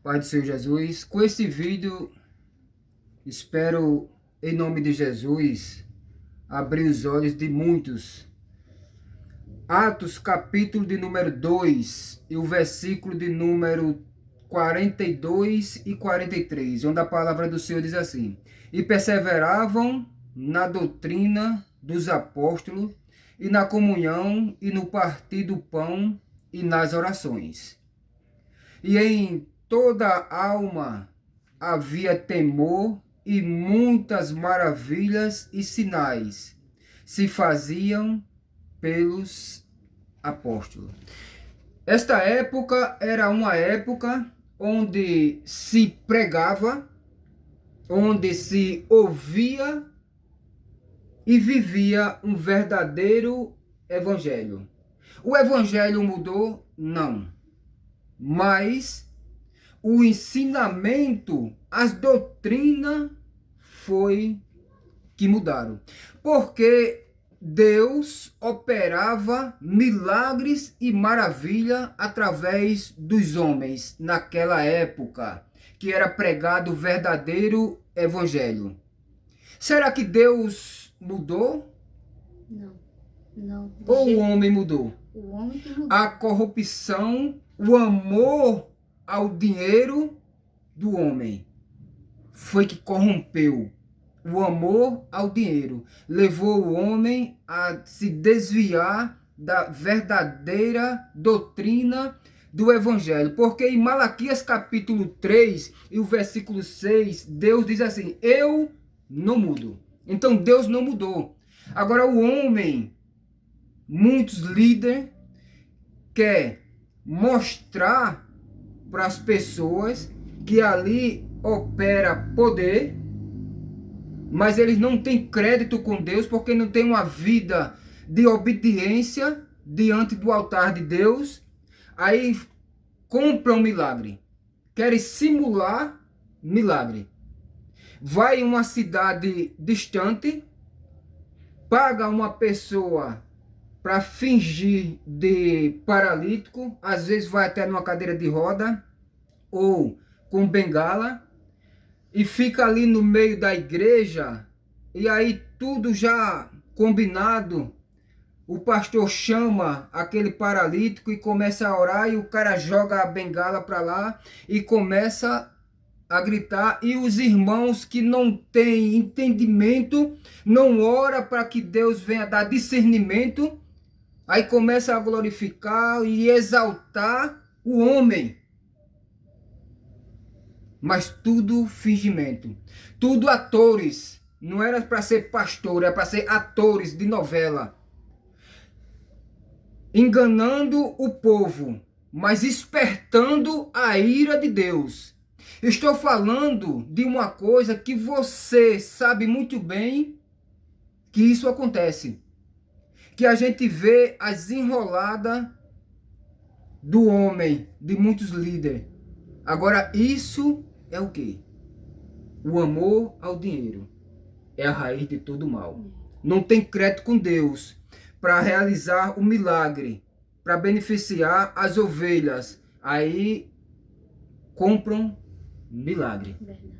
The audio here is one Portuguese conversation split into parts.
Pai do Senhor Jesus, com esse vídeo, espero, em nome de Jesus, abrir os olhos de muitos. Atos, capítulo de número 2, e o versículo de número 42 e 43, onde a palavra do Senhor diz assim: E perseveravam na doutrina dos apóstolos, e na comunhão, e no partir do pão, e nas orações. E em toda a alma havia temor, e muitas maravilhas e sinais se faziam pelos apóstolos. Esta época era uma época onde se pregava, onde se ouvia e vivia um verdadeiro evangelho. O evangelho mudou? Não. Mas o ensinamento, as doutrinas foi que mudaram. Porque Deus operava milagres e maravilha através dos homens naquela época, que era pregado o verdadeiro evangelho. Será que Deus mudou? Não. Ou o homem mudou? O homem que mudou. A corrupção, o amor ao dinheiro do homem foi que corrompeu. O amor ao dinheiro levou o homem a se desviar da verdadeira doutrina do evangelho. Porque em Malaquias capítulo 3 e o versículo 6, Deus diz assim: eu não mudo. Então Deus não mudou. Agora o homem, muitos líderes, quer mostrar para as pessoas que ali opera poder, mas eles não têm crédito com Deus porque não têm uma vida de obediência diante do altar de Deus. Aí compram milagre, querem simular milagre. Vai em uma cidade distante, paga uma pessoa para fingir de paralítico, às vezes vai até numa cadeira de roda ou com bengala, e fica ali no meio da igreja, e aí tudo já combinado, o pastor chama aquele paralítico e começa a orar, e o cara joga a bengala para lá e começa a gritar, e os irmãos que não têm entendimento, não ora para que Deus venha dar discernimento, aí começa a glorificar e exaltar o homem. Mas tudo fingimento. Tudo atores. Não era para ser pastor, era para ser atores de novela. Enganando o povo, mas espertando a ira de Deus. Estou falando de uma coisa que você sabe muito bem que isso acontece. Que a gente vê as enroladas do homem, de muitos líderes. Agora, isso é o quê? O amor ao dinheiro é a raiz de todo mal. Não tem crédito com Deus para realizar o milagre, para beneficiar as ovelhas. Aí compram milagre. Verdade.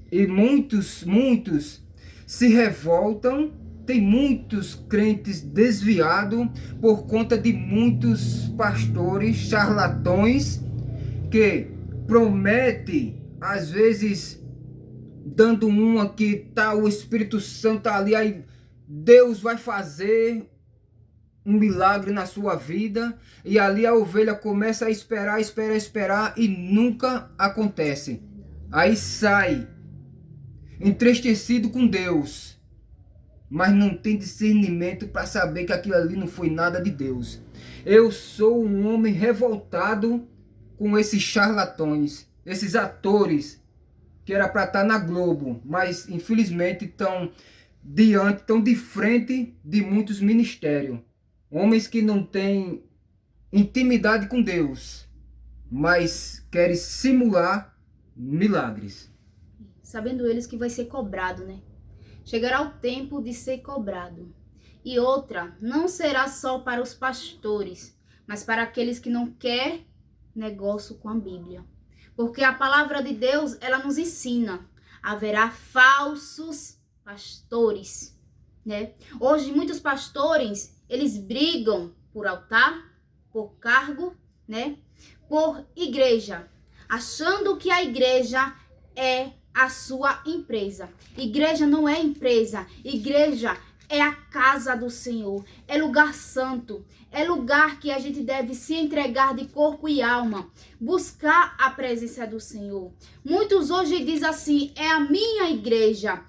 E muitos se revoltam. Tem muitos crentes desviados por conta de muitos pastores charlatões que promete, às vezes dando uma que tá o Espírito Santo tá ali, aí Deus vai fazer um milagre na sua vida, e ali a ovelha começa a esperar e nunca acontece. Aí sai entristecido com Deus, mas não tem discernimento para saber que aquilo ali não foi nada de Deus. Eu sou um homem revoltado com esses charlatões, esses atores que era para estar na Globo, mas infelizmente estão de frente de muitos ministérios. Homens que não têm intimidade com Deus, mas querem simular milagres. Sabendo eles que vai ser cobrado, né? Chegará o tempo de ser cobrado. E outra, não será só para os pastores, mas para aqueles que não querem negócio com a Bíblia. Porque a palavra de Deus, ela nos ensina. Haverá falsos pastores, né? Hoje, muitos pastores, eles brigam por altar, por cargo, né? Por igreja, achando que a igreja é a sua empresa. Igreja não é empresa. Igreja é a casa do Senhor. É lugar santo. É lugar que a gente deve se entregar de corpo e alma. Buscar a presença do Senhor. Muitos hoje dizem assim, é a minha igreja.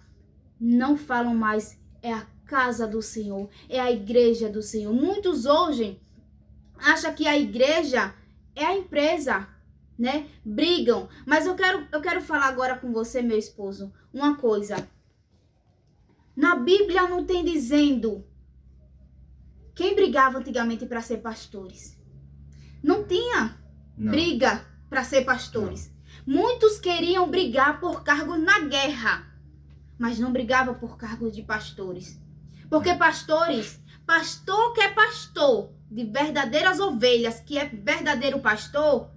Não falam mais, é a casa do Senhor. É a igreja do Senhor. Muitos hoje acham que a igreja é a empresa, né? Brigam. Mas eu quero falar agora com você, meu esposo, uma coisa. Na Bíblia não tem dizendo quem brigava antigamente para ser pastores. Não tinha briga para ser pastores. Muitos queriam brigar por cargo na guerra, mas não brigava por cargo de pastores. Porque pastores, pastor que é pastor de verdadeiras ovelhas, que é verdadeiro pastor,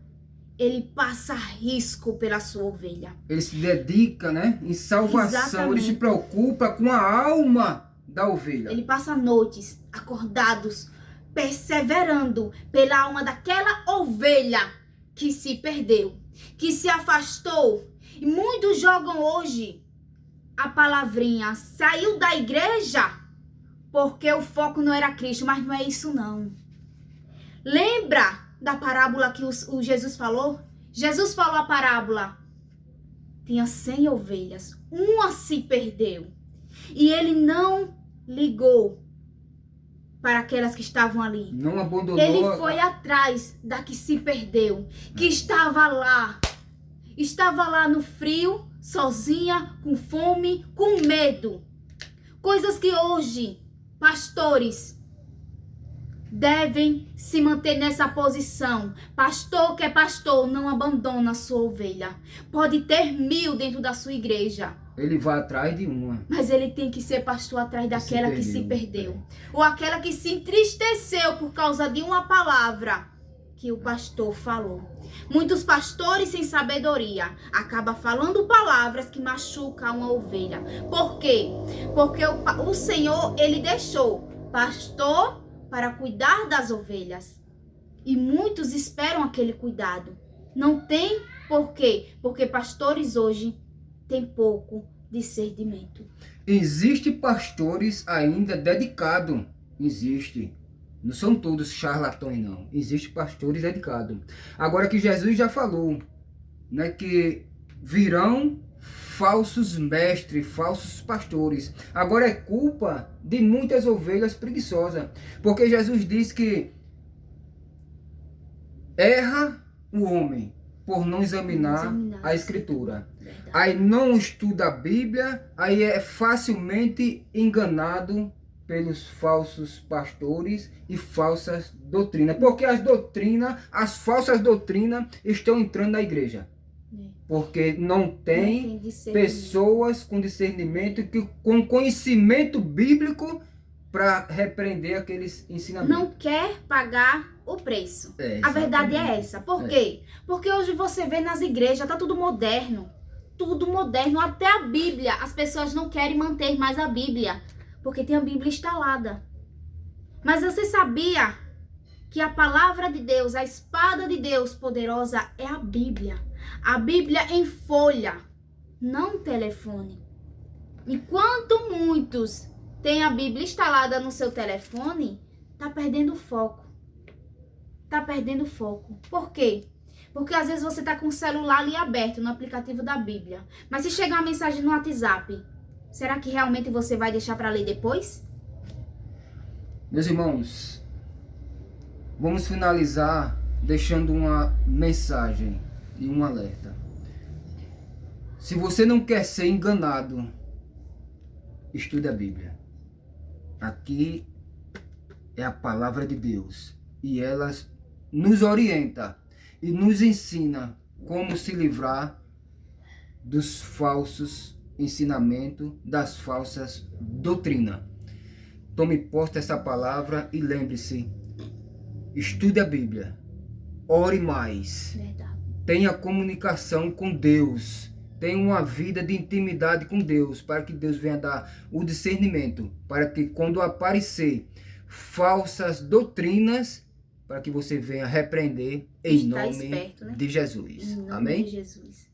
ele passa risco pela sua ovelha. Ele se dedica, né, em salvação. Exatamente. Ele se preocupa com a alma da ovelha. Ele passa noites acordados, perseverando pela alma daquela ovelha que se perdeu, que se afastou. E muitos jogam hoje a palavrinha, saiu da igreja porque o foco não era Cristo, mas não é isso não. Lembra da parábola que o Jesus falou? Jesus falou a parábola. Tinha 100 ovelhas, uma se perdeu. E ele não ligou para aquelas que estavam ali. Não abandonou. Ele foi atrás da que se perdeu, que estava lá no frio, sozinha, com fome, com medo. Coisas que hoje pastores devem se manter nessa posição. Pastor que é pastor, não abandona a sua ovelha. Pode ter 1000 dentro da sua igreja. Ele vai atrás de uma. Mas ele tem que ser pastor atrás daquela que se perdeu. Ou aquela que se entristeceu por causa de uma palavra que o pastor falou. Muitos pastores sem sabedoria acabam falando palavras que machucam uma ovelha. Por quê? Porque o Senhor, ele deixou pastor para cuidar das ovelhas. E muitos esperam aquele cuidado. Não tem por quê? Porque pastores hoje têm pouco discernimento. Existe pastores ainda dedicados. Existe. Não são todos charlatões, não. Existe pastores dedicados. Agora que Jesus já falou, né, que virão falsos mestres, falsos pastores. Agora é culpa de muitas ovelhas preguiçosas. Porque Jesus diz que erra o homem por não examinar a Escritura. Verdade. Aí não estuda a Bíblia, aí é facilmente enganado pelos falsos pastores e falsas doutrinas. Porque as falsas doutrinas estão entrando na igreja. Porque não tem pessoas com discernimento, com conhecimento bíblico para repreender aqueles ensinamentos. Não quer pagar o preço. A Exatamente. verdade é essa. Por quê? Porque hoje você vê nas igrejas, tá tudo moderno. Tudo moderno. Até a Bíblia. As pessoas não querem manter mais a Bíblia. Porque tem a Bíblia instalada. Mas você sabia que a palavra de Deus, a espada de Deus poderosa é a Bíblia. A Bíblia em folha, não telefone. Enquanto muitos têm a Bíblia instalada no seu telefone, tá perdendo foco. Tá perdendo foco. Por quê? Porque às vezes você tá com o celular ali aberto no aplicativo da Bíblia. Mas se chegar uma mensagem no WhatsApp, será que realmente você vai deixar para ler depois? Meus irmãos, vamos finalizar deixando uma mensagem e um alerta. Se você não quer ser enganado, estude a Bíblia. Aqui é a palavra de Deus e ela nos orienta e nos ensina como se livrar dos falsos ensinamentos, das falsas doutrinas. Tome posse dessa palavra e lembre-se, estude a Bíblia, ore mais, Verdade. tenha comunicação com Deus, tenha uma vida de intimidade com Deus, para que Deus venha dar o discernimento, para que quando aparecer falsas doutrinas, para que você venha repreender em nome esperto, né? de Jesus. Em nome Amém? de Jesus.